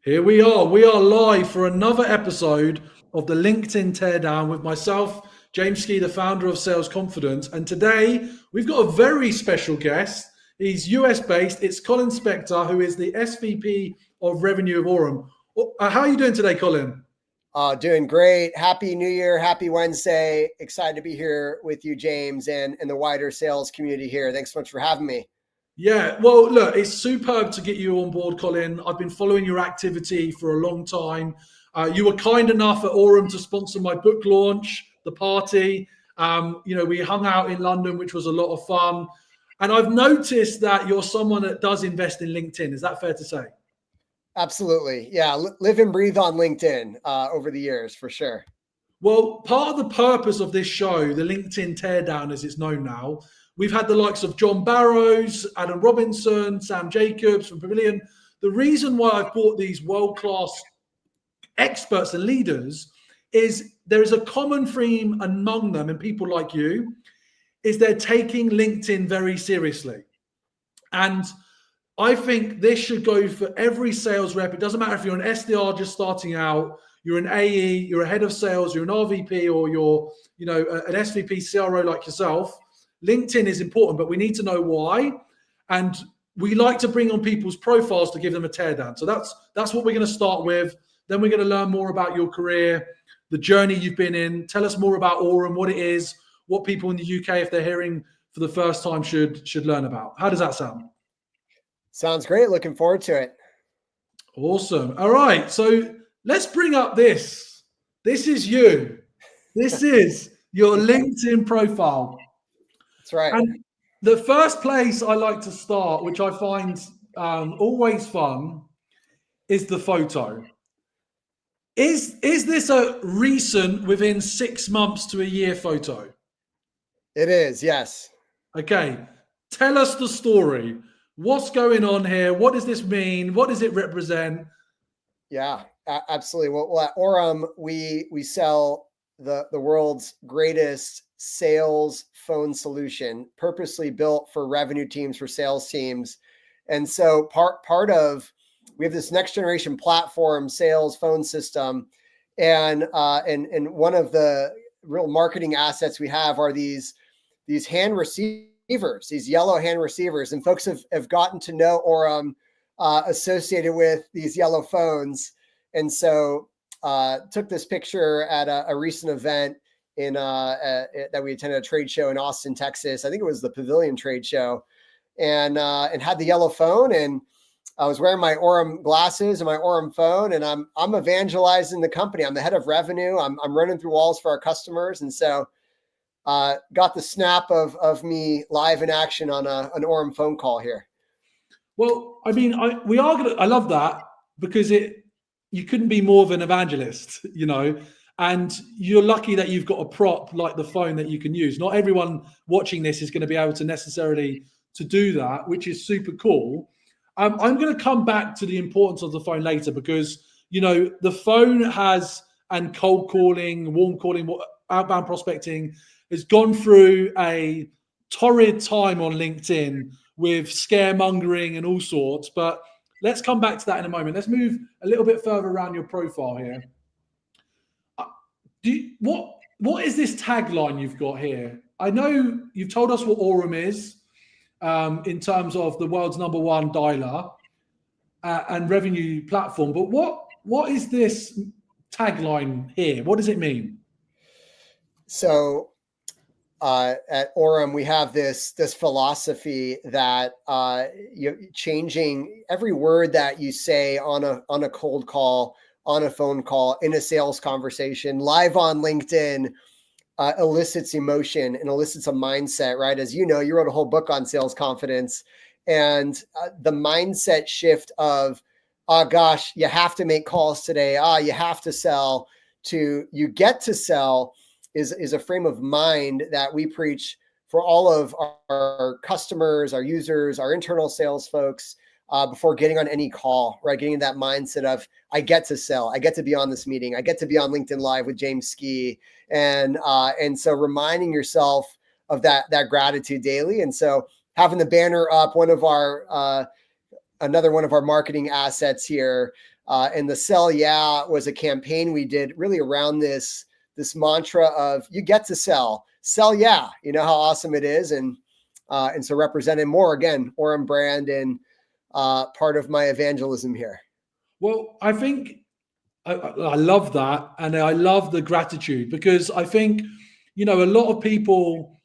Here we are. We are live for another episode of the LinkedIn Teardown with myself, James Ski, the founder of Sales Confidence. And today we've got a very special guest. He's US based. It's Colin Specter, who is the SVP of Revenue of Orum. How are you doing today, Colin? Doing great. Happy New Year. Happy Wednesday. Excited to be here with you, James, and the wider sales community here. Thanks so much for having me. Yeah, well, look, it's superb to get you on board, Colin. I've been following your activity for a long time. You were kind enough at Orum to sponsor my book launch, the party. We hung out in London, which was a lot of fun. And I've noticed that you're someone that does invest in LinkedIn. Is that fair to say? Absolutely. Yeah. Live and breathe on LinkedIn over the years, for sure. Well, part of the purpose of this show, the LinkedIn Teardown as it's known now, we've had the likes of John Barrows, Adam Robinson, Sam Jacobs from Pavilion. The reason why I've brought these world-class experts and leaders is there is a common theme among them and people like you, is they're taking LinkedIn very seriously. And I think this should go for every sales rep. It doesn't matter if you're an SDR just starting out, you're an AE, you're a head of sales, you're an RVP, or you're, an SVP CRO like yourself. LinkedIn is important, but we need to know why. And we like to bring on people's profiles to give them a teardown. So that's what we're going to start with. Then we're going to learn more about your career, the journey you've been in. Tell us more about Orum, what it is, what people in the UK, if they're hearing for the first time, should learn about. How does that sound? Sounds great. Looking forward to it. Awesome. All right. So let's bring up this. This is you. This is your LinkedIn profile. That's right. And the first place I like to start, which I find always fun, is the photo. Is this a recent, within 6 months to a year photo? It is, yes. Okay. Tell us the story. What's going on here? What does this mean? What does it represent? Yeah, absolutely. Well, at Orum, we sell the world's greatest sales phone solution, purposely built for revenue teams, for sales teams. And so part of, we have this next generation platform sales phone system. And one of the real marketing assets we have are these hand receivers, these yellow hand receivers. And folks have gotten to know Orum associated with these yellow phones. And so took this picture at a recent event that we attended, a trade show in Austin, Texas. I think it was the Pavilion trade show, and had the yellow phone, and I was wearing my Orum glasses and my Orum phone, and I'm evangelizing the company. I'm the head of revenue. I'm running through walls for our customers, and so got the snap of me live in action on an Orum phone call here. Well, I mean, I love that, because you couldn't be more of an evangelist, and you're lucky that you've got a prop like the phone that you can use. Not everyone watching this is going to be able to necessarily to do that, which is super cool. I'm going to come back to the importance of the phone later, because, the phone has, and cold calling, warm calling, outbound prospecting has gone through a torrid time on LinkedIn with scaremongering and all sorts. But let's come back to that in a moment. Let's move a little bit further around your profile here. What is this tagline you've got here? I know you've told us what Orum is, in terms of the world's #1 dialer and revenue platform, but what is this tagline here? What does it mean? So at Orum, we have this philosophy that changing every word that you say on a cold call, on a phone call, in a sales conversation, live on LinkedIn, elicits emotion and elicits a mindset, right? As you know, you wrote a whole book on sales confidence, and the mindset shift of, oh gosh, you have to make calls today. You have to sell, to you get to sell is a frame of mind that we preach for all of our customers, our users, our internal sales folks, before getting on any call, right? Getting that mindset of, I get to sell, I get to be on this meeting, I get to be on LinkedIn Live with James Ski. And so reminding yourself of that gratitude daily. And so having the banner up, one of our another one of our marketing assets here. And the Sell Yeah was a campaign we did really around this mantra of you get to sell yeah. You know how awesome it is. And so representing more, again, Orum brand and part of my evangelism here. Well, I think I love that. And I love the gratitude, because I think, a lot of people,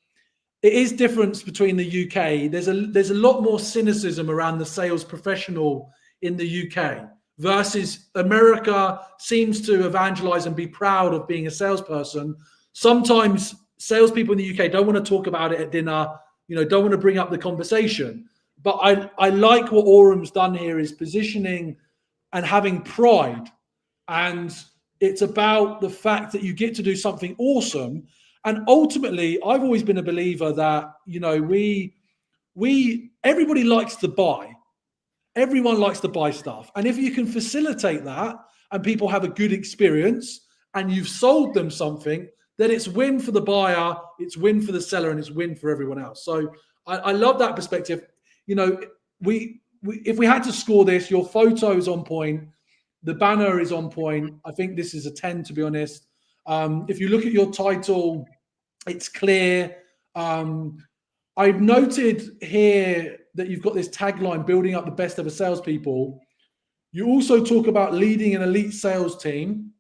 it is difference between the UK. There's a lot more cynicism around the sales professional in the UK versus America seems to evangelize and be proud of being a salesperson. Sometimes salespeople in the UK don't want to talk about it at dinner, don't want to bring up the conversation. But I like what Orum's done here is positioning and having pride. And it's about the fact that you get to do something awesome. And ultimately, I've always been a believer that, everybody likes to buy. Everyone likes to buy stuff. And if you can facilitate that and people have a good experience and you've sold them something, then it's win for the buyer, it's win for the seller, and it's win for everyone else. So I love that perspective. If we had to score this, your photo is on point. The banner is on point. I think this is a 10, to be honest. If you look at your title, it's clear. I've noted here that you've got this tagline, building up the best ever salespeople. You also talk about leading an elite sales team.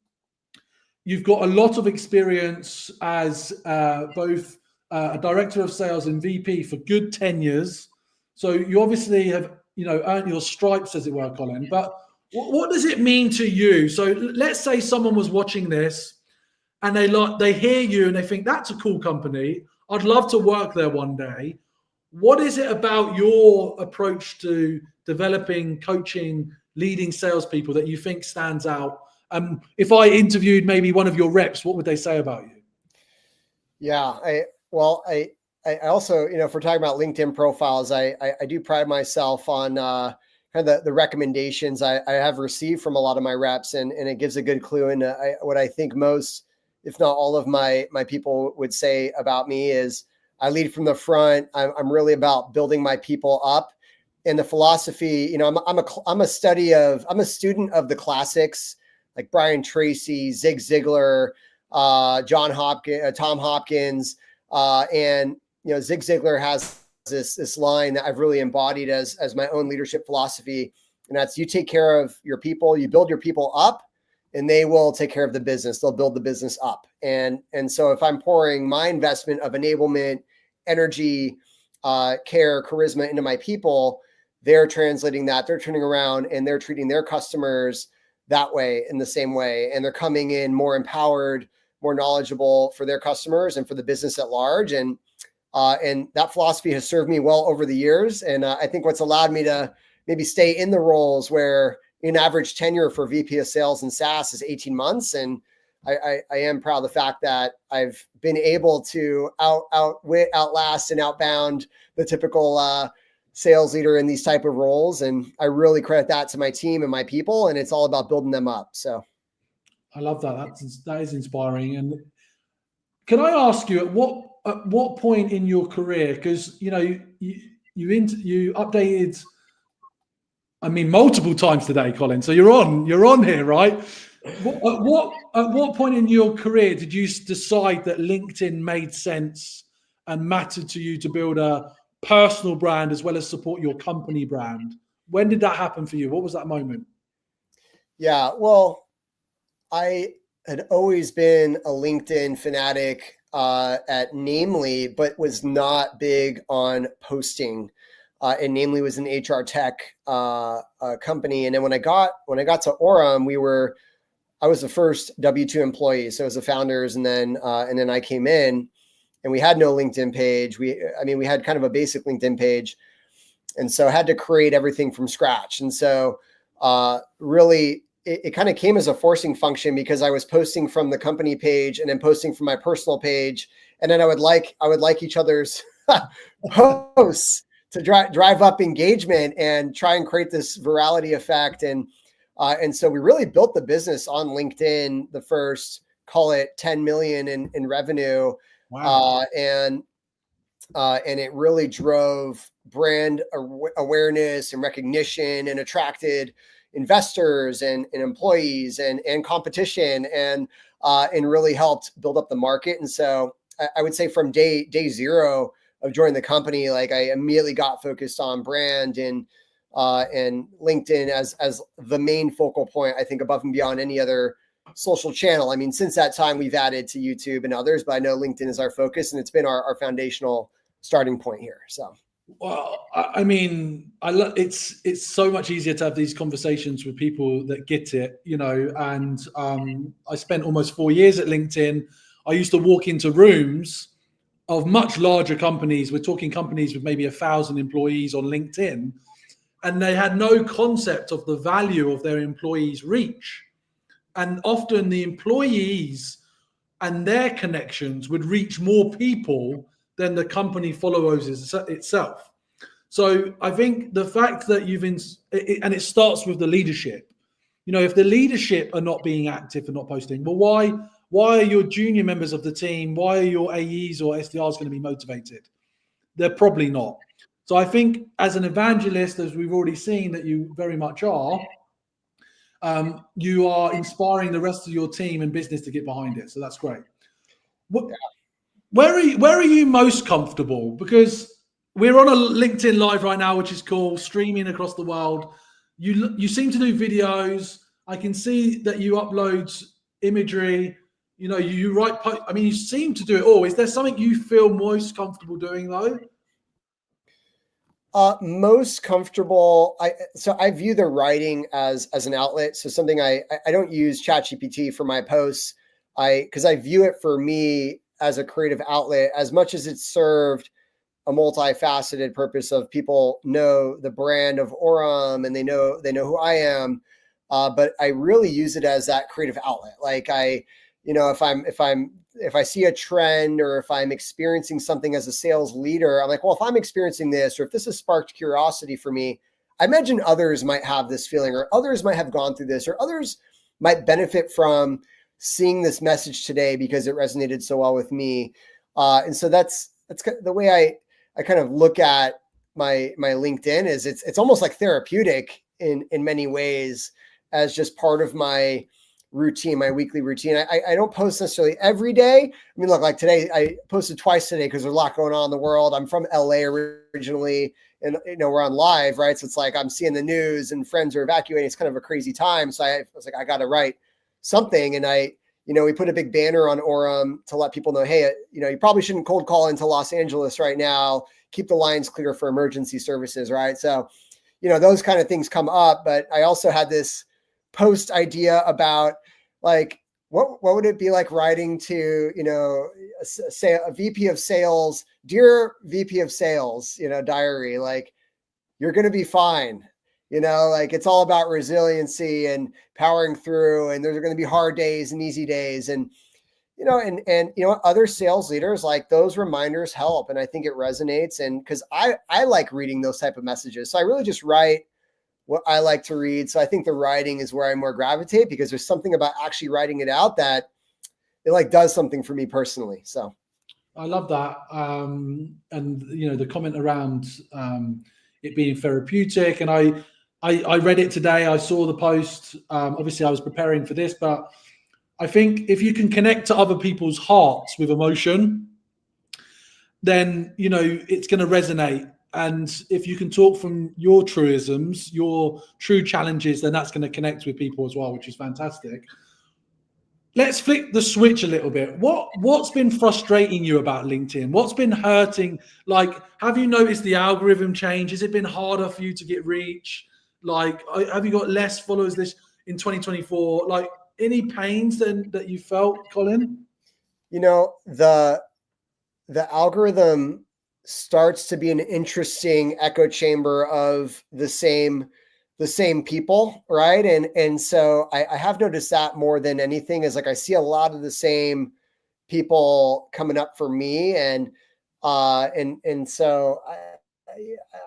You've got a lot of experience as both a director of sales and VP for good 10 years. So you obviously have, earned your stripes, as it were, Colin. But what does it mean to you? So let's say someone was watching this and they hear you and they think, that's a cool company. I'd love to work there one day. What is it about your approach to developing, coaching, leading salespeople that you think stands out? If I interviewed maybe one of your reps, what would they say about you? Yeah, I also, if we're talking about LinkedIn profiles, I do pride myself on kind of the recommendations I have received from a lot of my reps, and it gives a good clue into what I think most, if not all of my people would say about me is I lead from the front. I'm really about building my people up. And the philosophy, I'm a student of the classics like Brian Tracy, Zig Ziglar, Tom Hopkins, and Zig Ziglar has this line that I've really embodied as my own leadership philosophy, and that's you take care of your people, you build your people up, and they will take care of the business. They'll build the business up. And so if I'm pouring my investment of enablement, energy, care, charisma into my people, they're translating that, they're turning around and they're treating their customers that way, in the same way. And they're coming in more empowered, more knowledgeable for their customers and for the business at large. And that philosophy has served me well over the years. And I think what's allowed me to maybe stay in the roles where an average tenure for VP of sales and SaaS is 18 months. And I am proud of the fact that I've been able to outwit, outlast, and outbound the typical sales leader in these type of roles. And I really credit that to my team and my people. And it's all about building them up. So I love that. That is inspiring. And can I ask you, at what point in your career, because you updated, I mean, multiple times today, Colin. So you're on here, right? At what point in your career did you decide that LinkedIn made sense and mattered to you to build a personal brand as well as support your company brand? When did that happen for you? What was that moment? Yeah, well, I had always been a LinkedIn fanatic at Namely, but was not big on posting. And Namely was an HR tech company. And then when I got to Orum, I was the first W-2 employee. So as the founders, and then I came in, and we had no LinkedIn page. We had kind of a basic LinkedIn page, and so I had to create everything from scratch. And so really, it kind of came as a forcing function because I was posting from the company page and then posting from my personal page, and then I would like each other's posts to drive up engagement and try and create this virality effect. And so we really built the business on LinkedIn, the first, call it 10 million in revenue. Wow. and it really drove brand awareness and recognition and attracted investors and employees and competition and really helped build up the market. And so I would say from day zero of joining the company, like I immediately got focused on brand and LinkedIn as the main focal point, I think above and beyond any other social channel. I mean, since that time we've added to YouTube and others, but I know LinkedIn is our focus and it's been our foundational starting point here. So, well, I mean, it's so much easier to have these conversations with people that get it, and I spent almost 4 years at LinkedIn. I used to walk into rooms of much larger companies. We're talking companies with maybe 1,000 employees on LinkedIn, and they had no concept of the value of their employees' reach. And often the employees and their connections would reach more people than the company followers itself. So I think the fact that and it starts with the leadership. If the leadership are not being active and not posting, well, why are your junior members of the team, why are your AEs or SDRs going to be motivated? They're probably not. So I think as an evangelist, as we've already seen that you very much are, you are inspiring the rest of your team and business to get behind it. So that's great. Where are you most comfortable? Because we're on a LinkedIn Live right now, which is cool, streaming across the world. You seem to do videos. I can see that you upload imagery. You write. I mean, you seem to do it all. Is there something you feel most comfortable doing though? Most comfortable. So I view the writing as an outlet. So something I don't use ChatGPT for my posts. Because I view it for me as a creative outlet as much as it's served a multifaceted purpose of people know the brand of Orum and they know who I am. But I really use it as that creative outlet. Like if I see a trend or if I'm experiencing something as a sales leader, I'm like, well, if I'm experiencing this, or if this has sparked curiosity for me, I imagine others might have this feeling, or others might have gone through this, or others might benefit from seeing this message today because it resonated so well with me. And so that's the way I kind of look at my LinkedIn is it's almost like therapeutic in many ways as just part of my routine, my weekly routine. I don't post necessarily every day. I mean, look, like today, I posted twice today because there's a lot going on in the world. I'm from LA originally, and we're on live, right? So it's like I'm seeing the news and friends are evacuating. It's kind of a crazy time. So I was like, I got to write something. And we put a big banner on Orum to let people know, hey, you probably shouldn't cold call into Los Angeles right now. Keep the lines clear for emergency services, right? So, those kind of things come up. But I also had this post idea about like, what would it be like writing to, say a VP of sales, dear VP of sales, diary, like, you're going to be fine. Like it's all about resiliency and powering through, and there's going to be hard days and easy days. And, other sales leaders, like those reminders help. And I think it resonates. And because I like reading those type of messages. So I really just write what I like to read. So I think the writing is where I more gravitate because there's something about actually writing it out that it like does something for me personally. So I love that. And the comment around it being therapeutic, and I read it today. I saw the post. Obviously I was preparing for this, but I think if you can connect to other people's hearts with emotion, then, it's going to resonate. And if you can talk from your truisms, your true challenges, then that's going to connect with people as well, which is fantastic. Let's flip the switch a little bit. What's been frustrating you about LinkedIn? What's been hurting? Like, have you noticed the algorithm change? Has it been harder for you to get reach? Like, have you got less followers this in 2024? Like, any pains that you felt, Colin? The algorithm starts to be an interesting echo chamber of the same people, right? And so I have noticed that more than anything is like I see a lot of the same people coming up for me, and so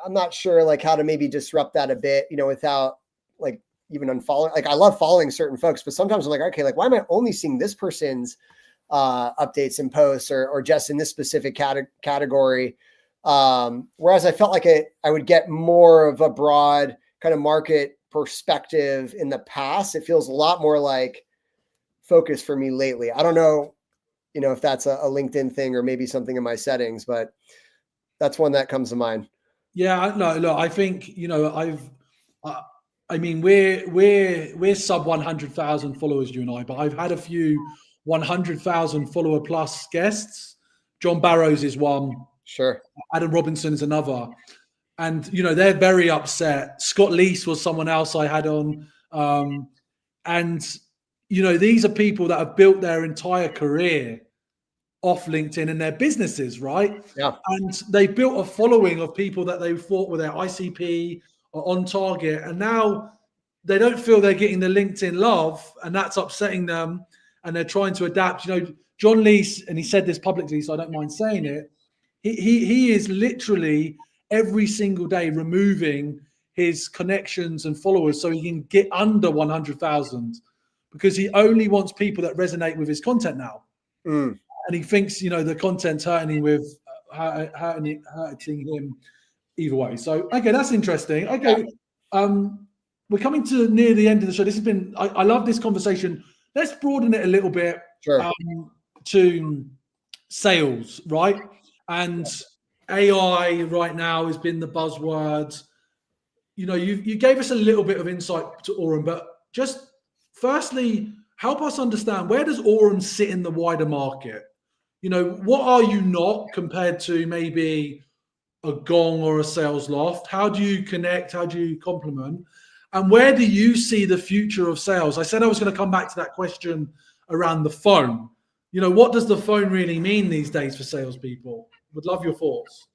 I'm not sure like how to maybe disrupt that a bit, without like even unfollowing. Like I love following certain folks, but sometimes I'm like, okay, like why am I only seeing this person's updates and posts or just in this specific category? Whereas I felt like I would get more of a broad kind of market perspective in the past. It feels a lot more like focus for me lately. I don't know, if that's a LinkedIn thing or maybe something in my settings, but that's one that comes to mind. Yeah, no, look, I think uh, I mean, we're sub 100,000 followers, you and I, but I've had a few 100,000 follower plus guests. John Barrows is one. Sure. Adam Robinson is another, and they're very upset. Scott Leese was someone else I had on, and these are people that have built their entire career off LinkedIn and their businesses, right? Yeah. And they built a following of people that they thought were their ICP or on target, and now they don't feel they're getting the LinkedIn love, and that's upsetting them. And they're trying to adapt. John Leese, and he said this publicly, so I don't mind saying it. He is literally every single day removing his connections and followers so he can get under 100,000 because he only wants people that resonate with his content now. Mm. And he thinks, the content's hurting hurting him either way. So, okay, that's interesting. Okay. We're coming to near the end of the show. This has been, I love this conversation. Let's broaden it a little bit Sure. To sales, right? And AI right now has been the buzzword. You gave us a little bit of insight to Orum, but just firstly, help us understand, where does Orum sit in the wider market? What are you not compared to maybe a Gong or a Sales Loft? How do you connect? How do you complement? And where do you see the future of sales? I said I was going to come back to that question around the phone. What does the phone really mean these days for salespeople? Would love your thoughts.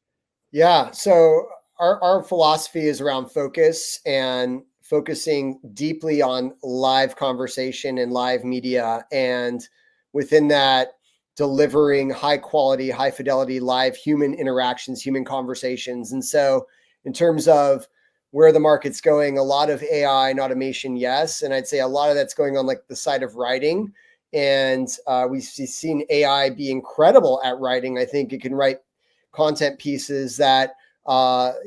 Yeah. So our philosophy is around focus and focusing deeply on live conversation and live media. And within that, delivering high quality, high fidelity, live human interactions, human conversations. And so in terms of where the market's going, a lot of AI and automation, yes. And I'd say a lot of that's going on like the side of writing. And we've seen AI be incredible at writing. I think it can write content pieces that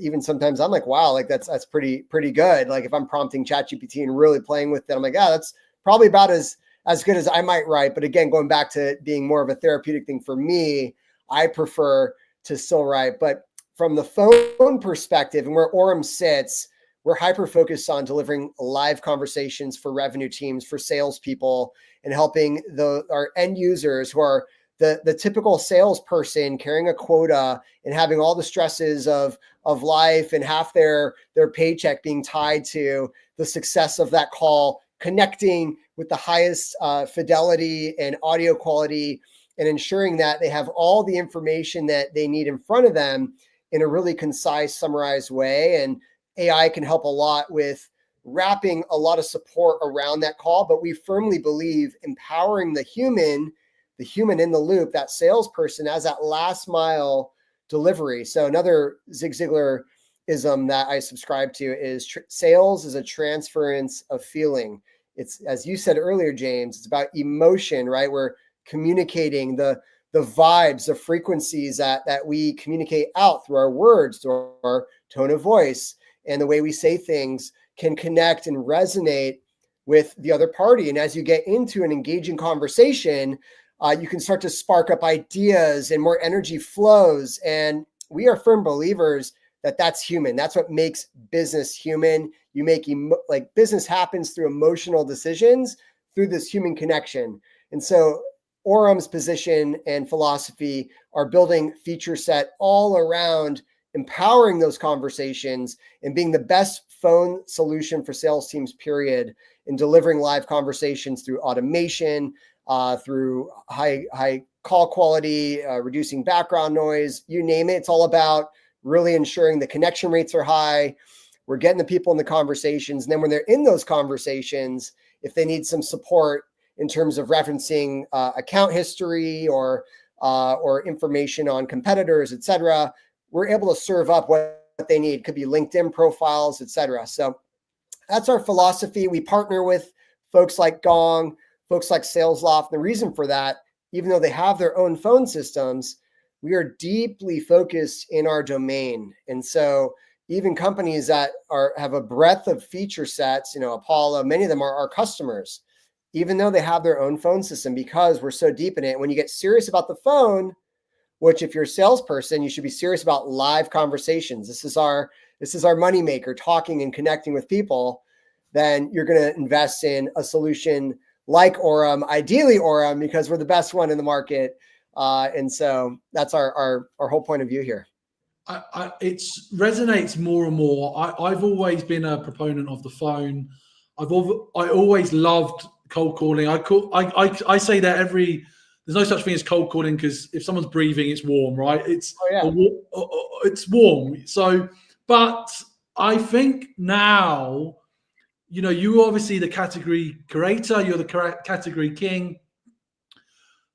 even sometimes I'm like, wow, like that's pretty good. Like if I'm prompting ChatGPT and really playing with it, I'm like, that's probably about as good as I might write. But again, going back to it being more of a therapeutic thing for me, I prefer to still write. But from the phone perspective and where Orum sits, we're hyper focused on delivering live conversations for revenue teams, for salespeople, and helping our end users who are the typical salesperson carrying a quota and having all the stresses of life and half their paycheck being tied to the success of that call, connecting with the highest fidelity and audio quality, and ensuring that they have all the information that they need in front of them in a really concise, summarized way. And AI can help a lot with wrapping a lot of support around that call. But we firmly believe empowering the human in the loop, that salesperson, as that last mile delivery. So another Zig Ziglar-ism that I subscribe to is sales is a transference of feeling. It's, as you said earlier, James, it's about emotion, right? We're communicating the vibes, the frequencies that we communicate out through our words, through our tone of voice, and the way we say things can connect and resonate with the other party. And as you get into an engaging conversation, you can start to spark up ideas and more energy flows. And we are firm believers that that's human. That's what makes business human. You make like business happens through emotional decisions, through this human connection. And so Orum's position and philosophy are building feature set all around empowering those conversations and being the best phone solution for sales teams, period, in delivering live conversations through automation, through high call quality, reducing background noise, you name it. It's all about really ensuring the connection rates are high. We're getting the people in the conversations. And then when they're in those conversations, if they need some support in terms of referencing account history or information on competitors, et cetera, we're able to serve up what they need. Could be LinkedIn profiles, et cetera. So that's our philosophy. We partner with folks like Gong, folks like SalesLoft. The reason for that, even though they have their own phone systems, we are deeply focused in our domain. And so even companies that have a breadth of feature sets, Apollo, many of them are our customers, even though they have their own phone system, because we're so deep in it. When you get serious about the phone, which if you're a salesperson, you should be serious about live conversations. This is our moneymaker, talking and connecting with people. Then you're going to invest in a solution like Orum, ideally Orum, because we're the best one in the market. And so that's our whole point of view here. It resonates more and more. I've always been a proponent of the phone. I always loved cold calling. I say that there's no such thing as cold calling, because if someone's breathing, it's warm, right? It's warm. So, but I think now, you obviously the category creator, you're the category king.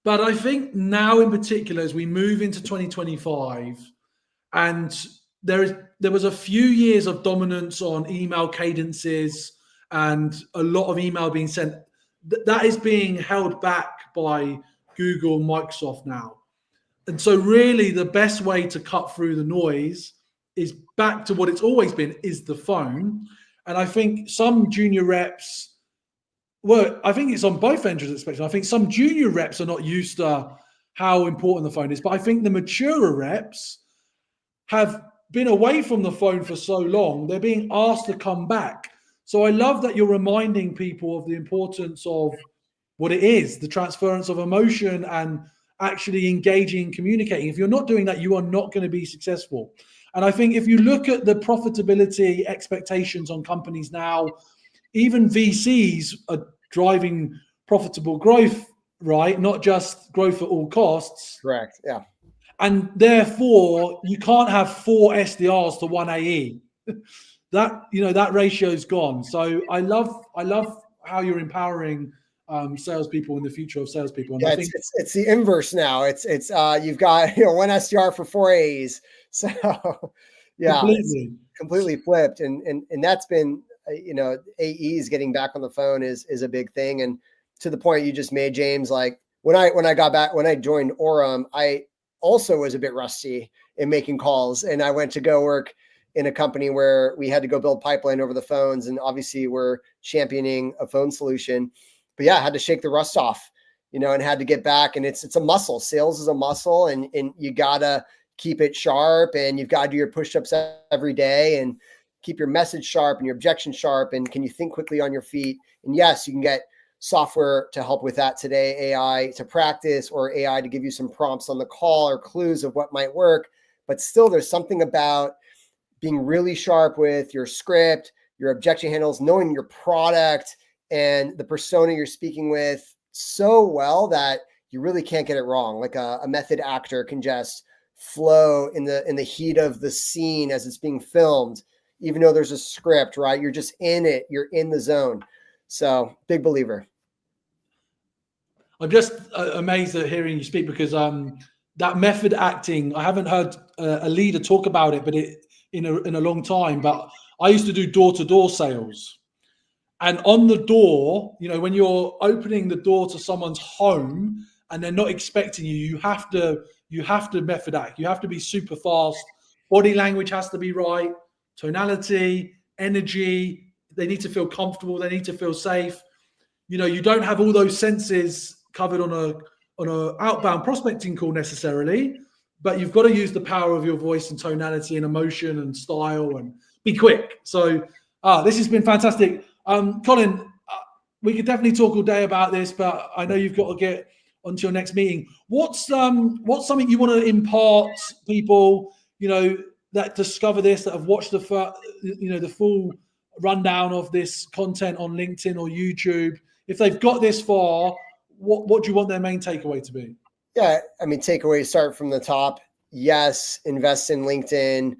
But I think now in particular, as we move into 2025, and there was a few years of dominance on email cadences and a lot of email being sent. That is being held back by Google and Microsoft now. And so really the best way to cut through the noise is back to what it's always been, is the phone. And I think some junior reps, I think it's on both ends of the spectrum. I think some junior reps are not used to how important the phone is, but I think the maturer reps have been away from the phone for so long, they're being asked to come back. So I love that you're reminding people of the importance of what it is, the transference of emotion and actually engaging and communicating. If you're not doing that, you are not going to be successful. And I think if you look at the profitability expectations on companies now, even VCs are driving profitable growth, right? Not just growth at all costs. Correct. Yeah. And therefore, you can't have 4 SDRs to 1 AE. That ratio's gone. So I love how you're empowering salespeople in the future of salespeople. And yeah, I think it's the inverse now. It's you've got 1 SDR for 4 AEs. So yeah, completely flipped. And that's been AEs getting back on the phone is a big thing. And to the point you just made, James, like when I joined Orum, I also was a bit rusty in making calls, and I went to go work in a company where we had to go build pipeline over the phones, and obviously we're championing a phone solution. But yeah, I had to shake the rust off, and had to get back. And it's a muscle. Sales is a muscle, and you gotta keep it sharp, and you've got to do your push-ups every day and keep your message sharp and your objection sharp. And can you think quickly on your feet? And yes, you can get software to help with that today, AI to practice, or AI to give you some prompts on the call or clues of what might work. But still, there's something about being really sharp with your script, your objection handles, knowing your product and the persona you're speaking with so well that you really can't get it wrong. Like a method actor can just flow in the heat of the scene as it's being filmed, even though there's a script, right? You're just in it. You're in the zone. So big believer. I'm just amazed at hearing you speak, because that method acting, I haven't heard a leader talk about it, but in a long time. But I used to do door-to-door sales, and on the door, when you're opening the door to someone's home and they're not expecting you, you have to method act. You have to be super fast. Body language has to be right. Tonality, energy. They need to feel comfortable. They need to feel safe. You don't have all those senses covered on a outbound prospecting call necessarily, but you've got to use the power of your voice and tonality and emotion and style and be quick. So this has been fantastic. Colin, we could definitely talk all day about this, but I know you've got to get onto your next meeting. What's something you want to impart people, that discover this, that have watched the full rundown of this content on LinkedIn or YouTube? If they've got this far, what do you want their main takeaway to be? Yeah, takeaway, start from the top. Yes, invest in LinkedIn,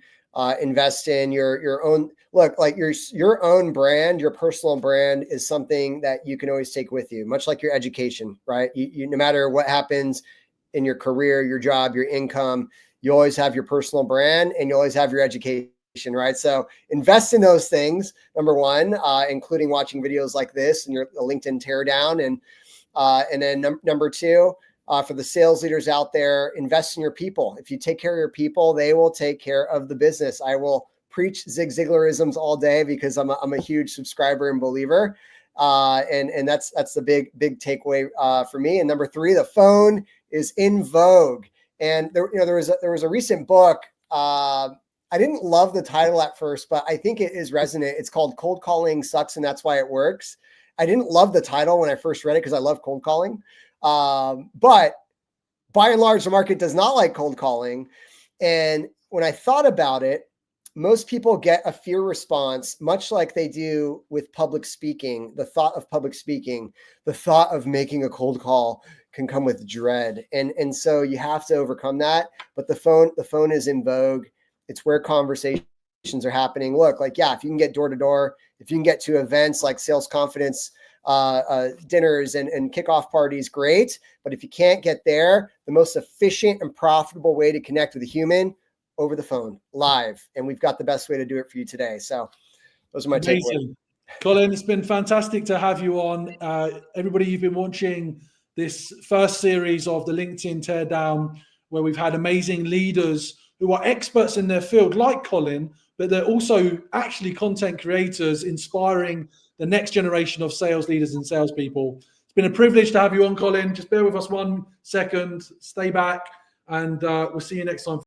invest in your own, like your own brand, your personal brand is something that you can always take with you, much like your education, right? You no matter what happens in your career, your job, your income, you always have your personal brand and you always have your education, right? So invest in those things. Number one, including watching videos like this and your LinkedIn teardown. And then number two, for the sales leaders out there, invest in your people. If you take care of your people, they will take care of the business. I will preach Zig Ziglarisms all day because I'm a huge subscriber and believer. And that's the big takeaway for me. And number 3, the phone is in vogue. And there was a recent book. I didn't love the title at first, but I think it is resonant. It's called Cold Calling Sucks and That's Why It Works. I didn't love the title when I first read it because I love cold calling. But by and large, the market does not like cold calling. And when I thought about it, most people get a fear response, much like they do with public speaking. The thought of public speaking, the thought of making a cold call can come with dread. And so you have to overcome that. But the phone is in vogue. It's where conversations are happening. Look, like, yeah, if you can get door to door, if you can get to events like sales confidence dinners and kickoff parties, great. But if you can't get there, the most efficient and profitable way to connect with a human, over the phone, live. And we've got the best way to do it for you today. So those are my takeaways. Colin, it's been fantastic to have you on. Everybody, you've been watching this first series of the LinkedIn Teardown, where we've had amazing leaders who are experts in their field, like Colin, but they're also actually content creators inspiring the next generation of sales leaders and salespeople. It's been a privilege to have you on, Colin. Just bear with us 1 second, stay back, and we'll see you next time.